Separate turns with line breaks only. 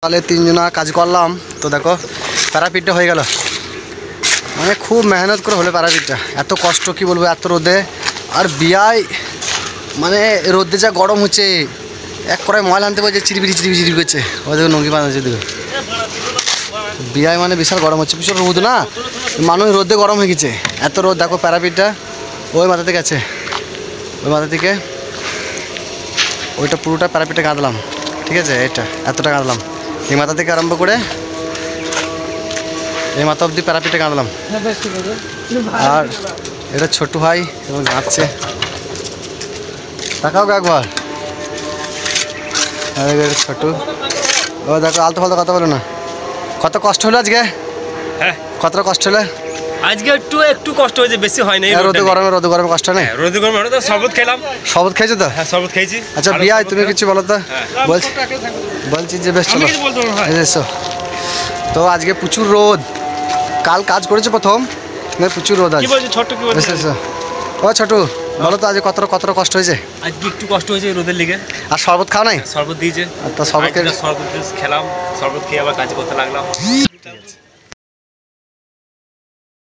তাহলে 3 জনা কাজ করলাম তো দেখো প্যারাপিটটা হয়ে গেল। মানে খুব মেহনত করে হলো প্যারাপিটটা, এত কষ্ট কি বলবো, এত রোদে। আর বিয়ায় মানে রোদে যা গরম হচ্ছে, এক কড়াই ময়লা আনতে বলছে, চিরিবিরি করছে। ওদের নঙ্গি বানাচ্ছে দিকে বিয়ায়, মানে বিশাল গরম হচ্ছে, বিশাল রোদ না, মানুষ রোদে গরম হয়ে গেছে, এত রোদ। দেখো প্যারাপিটটা ওই মাথা থেকে আছে, ওই মাথা থেকে ওইটা পুরোটা প্যারাপিটে কাঁদলাম, ঠিক আছে, এটা এতটা কাঁদলাম, এই মাথা থেকে আরম্ভ করে এই মাথা অবধি প্যারাপিটে কাঁদলাম। আর এটা ছোটু ভাই এবং কাঁদছে, দেখাও একবার। ছোটু ও দেখো, আলতো ফালতো কথা বলো না। কত কষ্ট হলো আজকে?
হ্যাঁ,
কতটা কষ্ট হলো
আজকে? একটু কষ্ট হয়েছে, বেশি হয় না।
রোদে গরমে কষ্ট নেই।
রোদে গরমে তো শরবত খেলাম।
শরবত খেয়েছো তো?
হ্যাঁ, শরবত খেয়েছি।
আচ্ছা বিয়াই, তুমি কিছু বলো তো। বলছি যে বেশ চলো এসো। তো আজকে প্রচুর রোদ, কাল কাজ করেছে প্রথম, প্রচুর রোদ আছে। এসো ও ছোটু, বলো তো আজকে কতটা কষ্ট হয়েছে?
আজকে একটু কষ্ট হয়েছে রোদের লিগে।
আর শরবত খাও নাই?
শরবত দিয়েছে,
তো শরবত
খেলাম, শরবত খেয়ে আবার কাজ করতে লাগলাম।